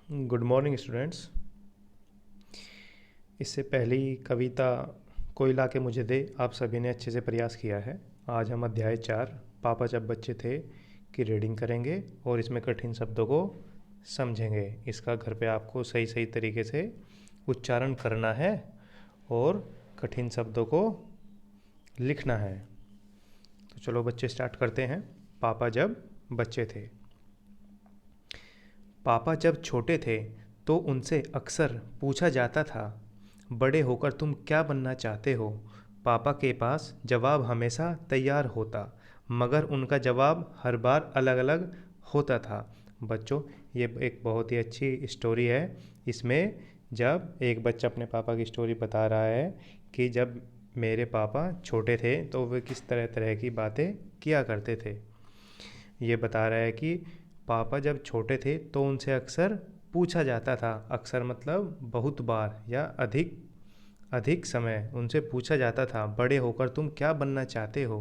Good morning students. इससे पहली कविता कोई ला के मुझे दे आप सभी ने अच्छे से प्रयास किया है। आज हम अध्याय 4 पापा जब बच्चे थे की रीडिंग करेंगे और इसमें कठिन शब्दों को समझेंगे। इसका घर पे आपको सही सही तरीके से उच्चारण करना है और कठिन शब्दों को लिखना है। तो चलो बच्चे स्टार्ट करते हैं। पापा जब बच्चे थे। पापा जब छोटे थे तो उनसे अक्सर पूछा जाता था, बड़े होकर तुम क्या बनना चाहते हो। पापा के पास जवाब हमेशा तैयार होता, मगर उनका जवाब हर बार अलग अलग होता था। बच्चों, ये एक बहुत ही अच्छी स्टोरी है। इसमें जब एक बच्चा अपने पापा की स्टोरी बता रहा है कि जब मेरे पापा छोटे थे तो वे किस तरह तरह की बातें किया करते थे। ये बता रहा है कि पापा जब छोटे थे तो उनसे अक्सर पूछा जाता था। अक्सर मतलब बहुत बार या अधिक अधिक समय उनसे पूछा जाता था, बड़े होकर तुम क्या बनना चाहते हो।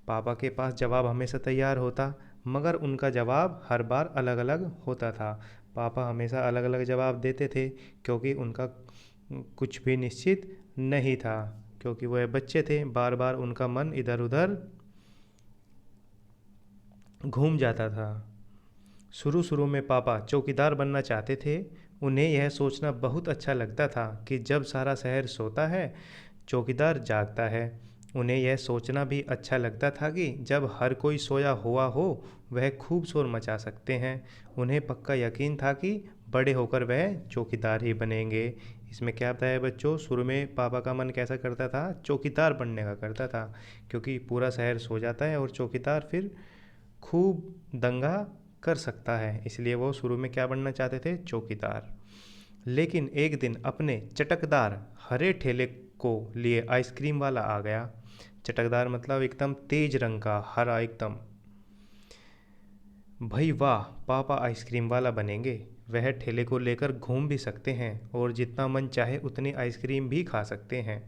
पापा के पास जवाब हमेशा तैयार होता, मगर उनका जवाब हर बार अलग अलग होता था। पापा हमेशा अलग अलग जवाब देते थे क्योंकि उनका कुछ भी निश्चित नहीं था, क्योंकि वह बच्चे थे। बार बार उनका मन इधर उधर घूम जाता था। शुरू शुरू में पापा चौकीदार बनना चाहते थे। उन्हें यह सोचना बहुत अच्छा लगता था कि जब सारा शहर सोता है, चौकीदार जागता है। उन्हें यह सोचना भी अच्छा लगता था कि जब हर कोई सोया हुआ हो, वह खूब शोर मचा सकते हैं। उन्हें पक्का यकीन था कि बड़े होकर वह चौकीदार ही बनेंगे। इसमें क्या बताया बच्चों, शुरू में पापा का मन कैसा करता था, चौकीदार बनने का करता था, क्योंकि पूरा शहर सो जाता है और चौकीदार फिर खूब दंगा कर सकता है। इसलिए वो शुरू में क्या बनना चाहते थे, चौकीदार। लेकिन एक दिन अपने चटकदार हरे ठेले को लिए आइसक्रीम वाला आ गया। चटकदार मतलब एकदम तेज रंग का, हरा एकदम। भाई वाह, पापा आइसक्रीम वाला बनेंगे। वह ठेले को लेकर घूम भी सकते हैं और जितना मन चाहे उतनी आइसक्रीम भी खा सकते हैं।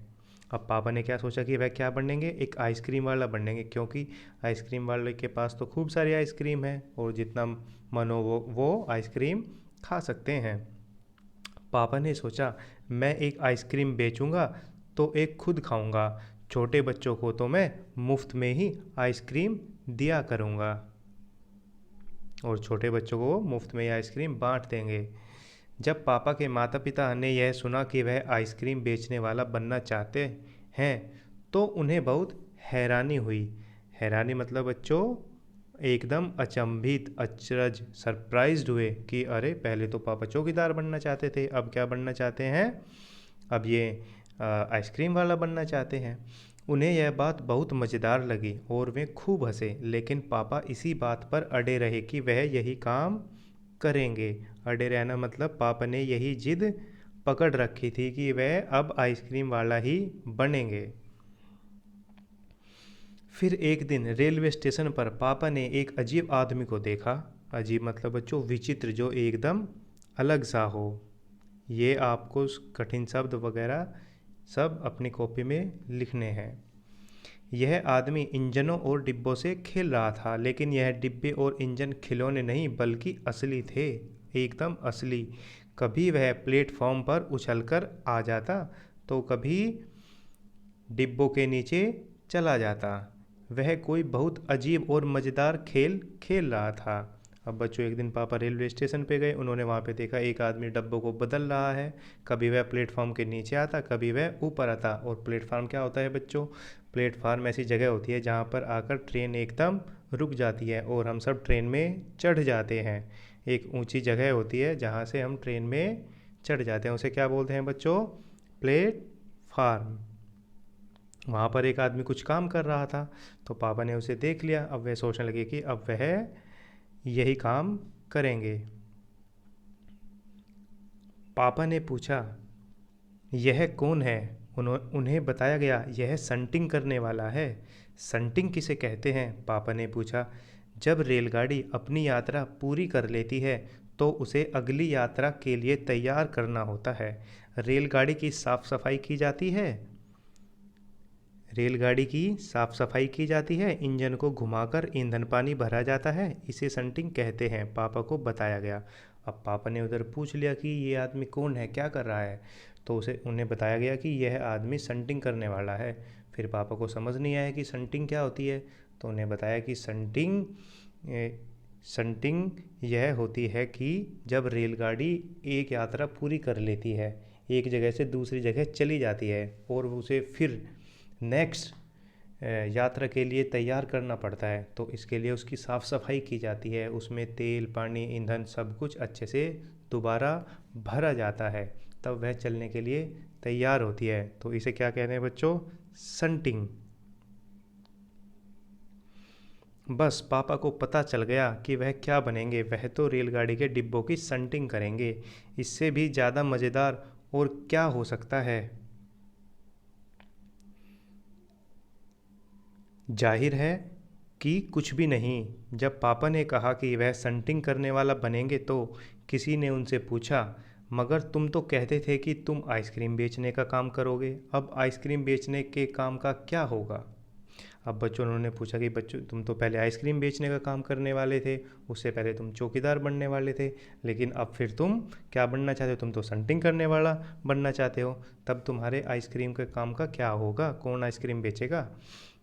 अब पापा ने क्या सोचा कि वह क्या बनेंगे, एक आइसक्रीम वाला बनेंगे, क्योंकि आइसक्रीम वाले के पास तो खूब सारी आइसक्रीम है और जितना मन हो वो आइसक्रीम खा सकते हैं। पापा ने सोचा, मैं एक आइसक्रीम बेचूंगा तो एक खुद खाऊंगा, छोटे बच्चों को तो मैं मुफ्त में ही आइसक्रीम दिया करूंगा और छोटे बच्चों को मुफ्त में ही आइसक्रीम बांट देंगे। जब पापा के माता पिता ने यह सुना कि वह आइसक्रीम बेचने वाला बनना चाहते हैं, तो उन्हें बहुत हैरानी हुई। हैरानी मतलब बच्चों एकदम अचंभित, अचरज, सरप्राइज्ड हुए कि अरे, पहले तो पापा चौकीदार बनना चाहते थे, अब क्या बनना चाहते हैं, अब ये आइसक्रीम वाला बनना चाहते हैं। उन्हें यह बात बहुत मज़ेदार लगी और वे खूब हंसे। लेकिन पापा इसी बात पर अड़े रहे कि वह यही काम करेंगे। अड़े रहना मतलब पापा ने यही जिद पकड़ रखी थी कि वह अब आइसक्रीम वाला ही बनेंगे। फिर एक दिन रेलवे स्टेशन पर पापा ने एक अजीब आदमी को देखा। अजीब मतलब बच्चों विचित्र, जो एकदम अलग सा हो। ये आपको कठिन शब्द वगैरह सब अपनी कॉपी में लिखने हैं। यह आदमी इंजनों और डिब्बों से खेल रहा था, लेकिन यह डिब्बे और इंजन खिलौने नहीं बल्कि असली थे, एकदम असली। कभी वह प्लेटफॉर्म पर उछलकर आ जाता तो कभी डिब्बों के नीचे चला जाता। वह कोई बहुत अजीब और मज़ेदार खेल खेल रहा था। अब बच्चों, एक दिन पापा रेलवे स्टेशन पे गए। उन्होंने वहाँ पे देखा एक आदमी डब्बों को बदल रहा है। कभी वह प्लेटफॉर्म के नीचे आता, कभी वह ऊपर आता। और प्लेटफॉर्म क्या होता है बच्चों, प्लेटफॉर्म ऐसी जगह होती है जहाँ पर आकर ट्रेन एकदम रुक जाती है और हम सब ट्रेन में चढ़ जाते हैं। एक ऊंची जगह होती है जहाँ से हम ट्रेन में चढ़ जाते हैं, उसे क्या बोलते हैं बच्चों, प्लेटफार्म। वहाँ पर एक आदमी कुछ काम कर रहा था, तो पापा ने उसे देख लिया। अब वह सोचने लगे कि अब वह यही काम करेंगे। पापा ने पूछा, यह कौन है। उन्हें बताया गया, यह संटिंग करने वाला है। संटिंग किसे कहते हैं, पापा ने पूछा। जब रेलगाड़ी अपनी यात्रा पूरी कर लेती है तो उसे अगली यात्रा के लिए तैयार करना होता है। रेलगाड़ी की साफ सफाई की जाती है। रेलगाड़ी की साफ सफाई की जाती है, इंजन को घुमाकर ईंधन पानी भरा जाता है, इसे संटिंग कहते हैं, पापा को बताया गया। अब पापा ने उधर पूछ लिया कि ये आदमी कौन है, क्या कर रहा है। तो उन्हें बताया गया कि यह आदमी संटिंग करने वाला है। फिर पापा को समझ नहीं आया कि संटिंग क्या होती है। तो उन्हें बताया कि संटिंग यह होती है कि जब रेलगाड़ी एक यात्रा पूरी कर लेती है, एक जगह से दूसरी जगह चली जाती है और उसे फिर नेक्स्ट यात्रा के लिए तैयार करना पड़ता है, तो इसके लिए उसकी साफ़ सफाई की जाती है, उसमें तेल पानी ईंधन सब कुछ अच्छे से दोबारा भरा जाता है, तब वह चलने के लिए तैयार होती है। तो इसे क्या कहते हैं बच्चों? संटिंग। बस पापा को पता चल गया कि वह क्या बनेंगे, वह तो रेलगाड़ी के डिब्बों की संटिंग करेंगे। इससे भी ज़्यादा मज़ेदार और क्या हो सकता है। जाहिर है कि कुछ भी नहीं। जब पापा ने कहा कि वह संटिंग करने वाला बनेंगे तो किसी ने उनसे पूछा, मगर तुम तो कहते थे कि तुम आइसक्रीम बेचने का काम करोगे, अब आइसक्रीम बेचने के काम का क्या होगा? अब बच्चों उन्होंने पूछा कि बच्चों तुम तो पहले आइसक्रीम बेचने का काम करने वाले थे, उससे पहले तुम चौकीदार बनने वाले थे, लेकिन अब फिर तुम क्या बनना चाहते हो? तुम तो संटिंग करने वाला बनना चाहते हो, तब तुम्हारे आइसक्रीम के काम का क्या होगा? कौन आइसक्रीम बेचेगा?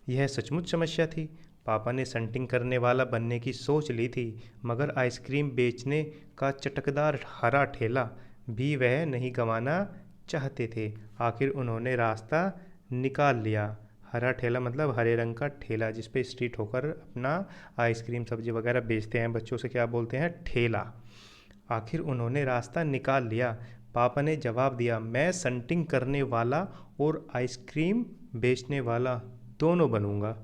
यह सचमुच समस्या थी। पापा ने संटिंग करने वाला बनने की सोच ली थी, मगर आइसक्रीम बेचने का चटकदार हरा ठेला भी वह नहीं गंवाना चाहते थे। आखिर उन्होंने रास्ता निकाल लिया। हरा ठेला मतलब हरे रंग का ठेला, जिस पे स्ट्रीट होकर अपना आइसक्रीम सब्जी वगैरह बेचते हैं, बच्चों से क्या बोलते हैं? ठेला। आखिर उन्होंने रास्ता निकाल लिया। पापा ने जवाब दिया, मैं संटिंग करने वाला और आइसक्रीम बेचने वाला दोनों बनूंगा।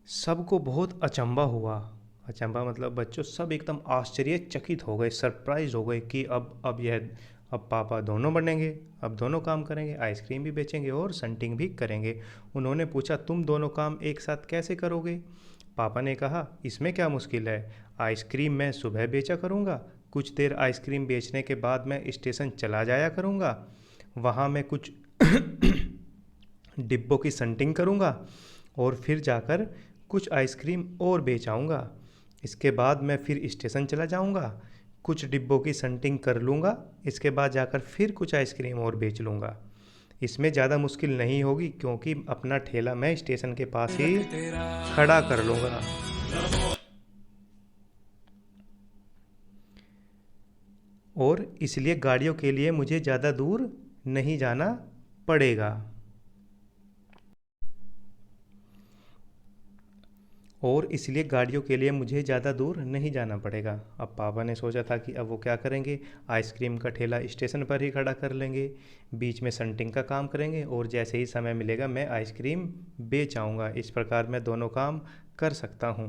सबको बहुत अचंभा हुआ। अचंभा मतलब बच्चों सब एकदम आश्चर्यचकित हो गए, सरप्राइज हो गए कि अब पापा दोनों बनेंगे, अब दोनों काम करेंगे, आइसक्रीम भी बेचेंगे और संटिंग भी करेंगे। उन्होंने पूछा, तुम दोनों काम एक साथ कैसे करोगे? पापा ने कहा, इसमें क्या मुश्किल है, आइसक्रीम मैं सुबह बेचा करूँगा, कुछ देर आइसक्रीम बेचने के बाद मैं स्टेशन चला जाया करूँगा, वहाँ मैं कुछ डिब्बों की संटिंग करूँगा और फिर जाकर कुछ आइसक्रीम और बेच आऊँगा। इसके बाद मैं फिर स्टेशन चला जाऊँगा, कुछ डिब्बों की संटिंग कर लूँगा, इसके बाद जाकर फिर कुछ आइसक्रीम और बेच लूँगा। इसमें ज़्यादा मुश्किल नहीं होगी, क्योंकि अपना ठेला मैं स्टेशन के पास ही खड़ा कर लूँगा। और इसलिए गाड़ियों के लिए मुझे ज़्यादा दूर नहीं जाना पड़ेगा। और इसलिए गाड़ियों के लिए मुझे ज़्यादा दूर नहीं जाना पड़ेगा। अब पापा ने सोचा था कि अब वो क्या करेंगे, आइसक्रीम का ठेला स्टेशन पर ही खड़ा कर लेंगे, बीच में संटिंग का काम करेंगे और जैसे ही समय मिलेगा मैं आइसक्रीम बेच आऊँगा। इस प्रकार मैं दोनों काम कर सकता हूँ।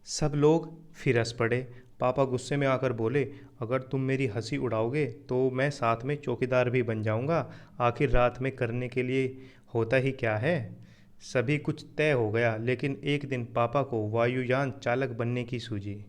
सब लोग फिर हंस पड़े। पापा गुस्से में आकर बोले, अगर तुम मेरी हंसी उड़ाओगे तो मैं साथ में चौकीदार भी बन जाऊंगा। आखिर रात में करने के लिए होता ही क्या है। सभी कुछ तय हो गया, लेकिन एक दिन पापा को वायुयान चालक बनने की सूझी।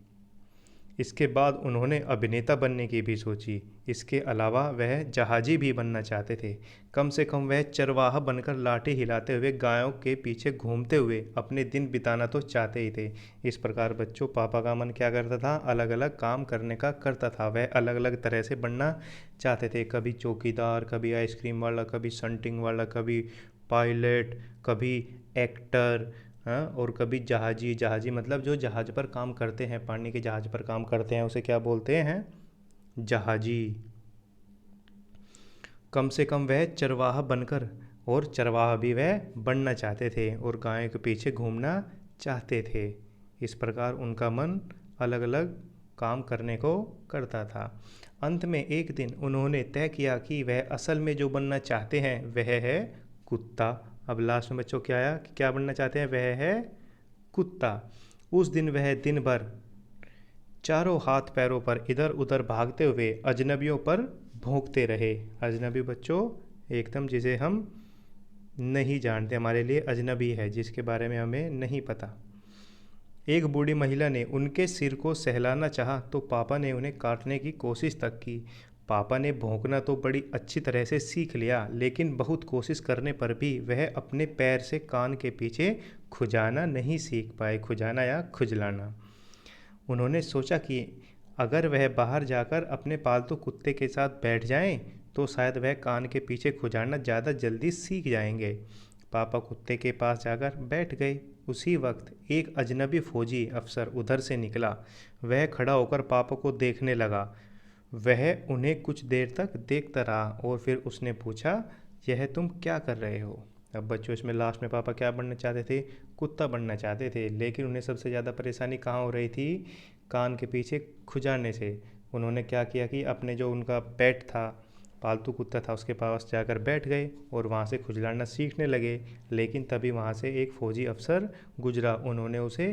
इसके बाद उन्होंने अभिनेता बनने की भी सोची। इसके अलावा वह जहाजी भी बनना चाहते थे। कम से कम वह चरवाहा बनकर लाठी हिलाते हुए गायों के पीछे घूमते हुए अपने दिन बिताना तो चाहते ही थे। इस प्रकार बच्चों पापा का मन क्या करता था, अलग अलग काम करने का करता था। वह अलग अलग तरह से बनना चाहते थे, कभी चौकीदार, कभी आइसक्रीम वाला, कभी संटिंग वाला, कभी पायलट, कभी एक्टर, हाँ, और कभी जहाजी। जहाजी मतलब जो जहाज पर काम करते हैं, पानी के जहाज पर काम करते हैं, उसे क्या बोलते हैं? जहाजी। कम से कम वह चरवाहा बनकर और चरवाहा भी वह बनना चाहते थे और गाय के पीछे घूमना चाहते थे। इस प्रकार उनका मन अलग अलग काम करने को करता था। अंत में एक दिन उन्होंने तय किया कि वह असल में जो बनना चाहते हैं वह है कुत्ता। अब लास्ट में बच्चों क्या आया कि क्या बनना चाहते हैं? वह है कुत्ता। उस दिन वह दिन भर चारों हाथ पैरों पर इधर उधर भागते हुए अजनबियों पर भौंकते रहे। अजनबी बच्चों एकदम जिसे हम नहीं जानते, हमारे लिए अजनबी है, जिसके बारे में हमें नहीं पता। एक बूढ़ी महिला ने उनके सिर को सहलाना चाहा तो पापा ने उन्हें काटने की कोशिश तक की, पापा ने भौंकना तो बड़ी अच्छी तरह से सीख लिया, लेकिन बहुत कोशिश करने पर भी वह अपने पैर से कान के पीछे खुजाना नहीं सीख पाए। खुजाना या खुजलाना। उन्होंने सोचा कि अगर वह बाहर जाकर अपने पालतू कुत्ते के साथ बैठ जाएं, तो शायद वह कान के पीछे खुजाना ज़्यादा जल्दी सीख जाएंगे। पापा कुत्ते के पास जाकर बैठ गए। उसी वक्त एक अजनबी फौजी अफसर उधर से निकला। वह खड़ा होकर पापा को देखने लगा। वह उन्हें कुछ देर तक देखता रहा और फिर उसने पूछा, यह तुम क्या कर रहे हो? अब बच्चों, इसमें लास्ट में पापा क्या बनना चाहते थे? कुत्ता बनना चाहते थे, लेकिन उन्हें सबसे ज़्यादा परेशानी कहाँ हो रही थी? कान के पीछे खुजाने से। उन्होंने क्या किया कि अपने जो उनका पेट था, पालतू कुत्ता था, उसके पास जाकर बैठ गए और वहाँ से खुजलाना सीखने लगे। लेकिन तभी वहाँ से एक फ़ौजी अफसर गुजरा। उन्होंने उसे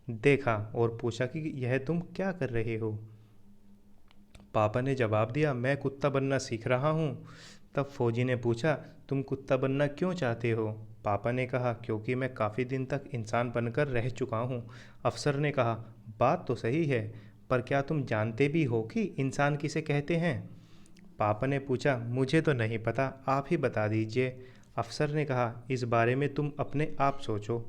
देखा और पूछा कि यह तुम क्या कर रहे हो? पापा ने जवाब दिया, मैं कुत्ता बनना सीख रहा हूँ। तब फौजी ने पूछा, तुम कुत्ता बनना क्यों चाहते हो? पापा ने कहा, क्योंकि मैं काफ़ी दिन तक इंसान बनकर रह चुका हूँ। अफसर ने कहा, बात तो सही है, पर क्या तुम जानते भी हो कि इंसान किसे कहते हैं? पापा ने पूछा, मुझे तो नहीं पता, आप ही बता दीजिए। अफसर ने कहा, इस बारे में तुम अपने आप सोचो।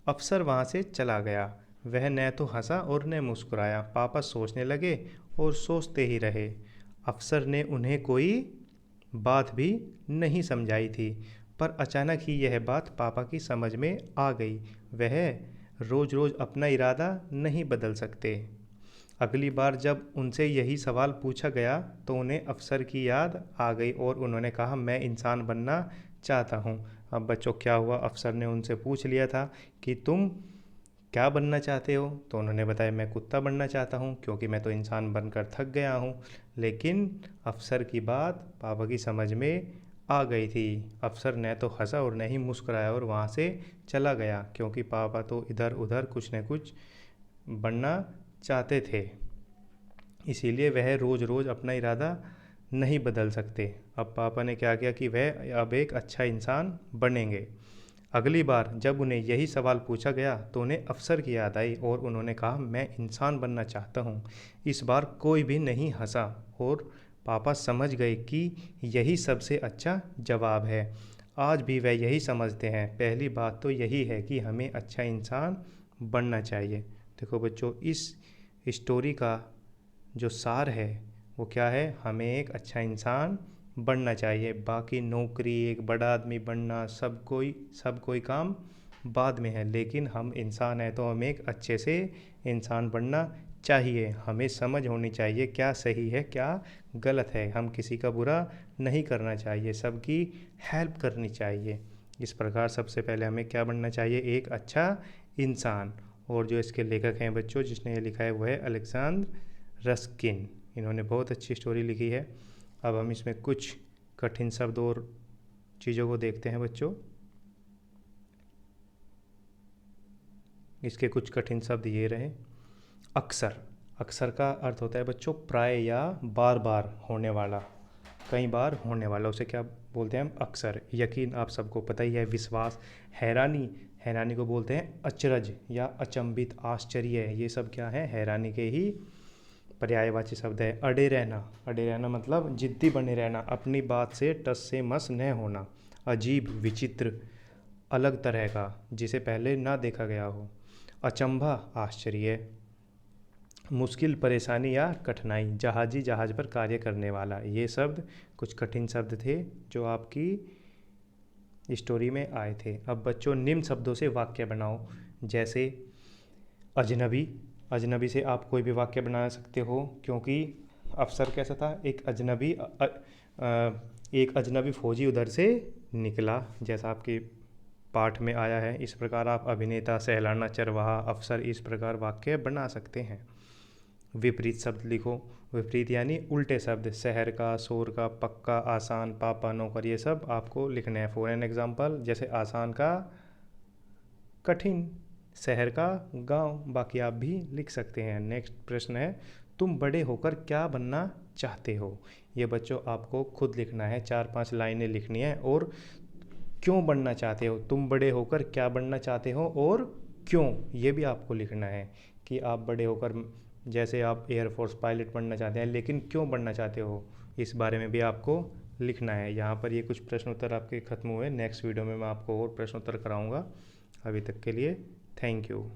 अफसर वहाँ से चला गया। वह न तो हंसा और न मुस्कुराया। पापा सोचने लगे और सोचते ही रहे। अफसर ने उन्हें कोई बात भी नहीं समझाई थी, पर अचानक ही यह बात पापा की समझ में आ गई। वह रोज़ रोज़ अपना इरादा नहीं बदल सकते। अगली बार जब उनसे यही सवाल पूछा गया तो उन्हें अफसर की याद आ गई और उन्होंने कहा, मैं इंसान बनना चाहता हूँ। अब बच्चों, क्या हुआ? अफसर ने उनसे पूछ लिया था कि तुम क्या बनना चाहते हो? तो उन्होंने बताया, मैं कुत्ता बनना चाहता हूँ, क्योंकि मैं तो इंसान बनकर थक गया हूँ। लेकिन अफसर की बात पापा की समझ में आ गई थी। अफसर न तो हंसा और न ही मुस्कुराया और वहाँ से चला गया, क्योंकि पापा तो इधर उधर कुछ न कुछ बनना चाहते थे। इसीलिए वह रोज़ रोज़ अपना इरादा नहीं बदल सकते। अब पापा ने क्या किया कि वह अब एक अच्छा इंसान बनेंगे। अगली बार जब उन्हें यही सवाल पूछा गया तो उन्हें अफसर की याद आई और उन्होंने कहा, मैं इंसान बनना चाहता हूँ। इस बार कोई भी नहीं हंसा और पापा समझ गए कि यही सबसे अच्छा जवाब है। आज भी वह यही समझते हैं। पहली बात तो यही है कि हमें अच्छा इंसान बनना चाहिए। देखो बच्चों, इस स्टोरी का जो सार है वो क्या है? हमें एक अच्छा इंसान बनना चाहिए। बाकी नौकरी, एक बड़ा आदमी बनना, सब कोई काम बाद में है, लेकिन हम इंसान हैं तो हमें एक अच्छे से इंसान बनना चाहिए। हमें समझ होनी चाहिए क्या सही है क्या गलत है। हम किसी का बुरा नहीं करना चाहिए, सबकी हेल्प करनी चाहिए। इस प्रकार सबसे पहले हमें क्या बनना चाहिए? एक अच्छा इंसान। और जो इसके लेखक हैं बच्चों, जिसने ये लिखा है वो है अलेक्जेंडर रस्किन। इन्होंने बहुत अच्छी स्टोरी लिखी है। अब हम इसमें कुछ कठिन शब्द और चीज़ों को देखते हैं बच्चों। इसके कुछ कठिन शब्द ये रहे। अक्सर। अक्सर का अर्थ होता है बच्चों प्राय या बार बार होने वाला, कई बार होने वाला, उसे क्या बोलते हैं हम? अक्सर। यकीन आप सबको पता ही है। विश्वास। हैरानी। हैरानी को बोलते हैं अचरज या अचंभित, आश्चर्य। ये सब क्या है? हैरानी के ही पर्यायवाची शब्द है। अड़े रहना। अड़े रहना मतलब जिद्दी बने रहना, अपनी बात से टस से मस न होना। अजीब, विचित्र, अलग तरह का, जिसे पहले ना देखा गया हो। अचंभा, आश्चर्य। मुश्किल, परेशानी या कठिनाई। जहाजी, जहाज पर कार्य करने वाला। ये शब्द कुछ कठिन शब्द थे जो आपकी स्टोरी में आए थे। अब बच्चों, निम्न शब्दों से वाक्य बनाओ। जैसे अजनबी। अजनबी से आप कोई भी वाक्य बना सकते हो, क्योंकि अफसर कैसा था? एक अजनबी फौजी उधर से निकला, जैसा आपके पाठ में आया है। इस प्रकार आप अभिनेता, सहलाना, चरवाहा, अफसर, इस प्रकार वाक्य बना सकते हैं। विपरीत शब्द लिखो। विपरीत यानी उल्टे शब्द। शहर का, शोर का, पक्का, आसान, पापा, नौकर, ये सब आपको लिखने हैं। फॉर एन एग्जाम्पल, जैसे आसान का कठिन, शहर का गांव। बाकी आप भी लिख सकते हैं। नेक्स्ट प्रश्न है, तुम बड़े होकर क्या बनना चाहते हो? ये बच्चों आपको खुद लिखना है। 4-5 लाइनें लिखनी है और क्यों बनना चाहते हो, तुम बड़े होकर क्या बनना चाहते हो और क्यों, ये भी आपको लिखना है कि आप बड़े होकर, जैसे आप एयरफोर्स पायलट बनना चाहते हैं, लेकिन क्यों बनना चाहते हो? इस बारे में भी आपको लिखना है। यहाँ पर ये कुछ प्रश्न उत्तर आपके ख़त्म हुए। नेक्स्ट वीडियो में मैं आपको और प्रश्न उत्तर कराऊँगा। अभी तक के लिए थैंक यू।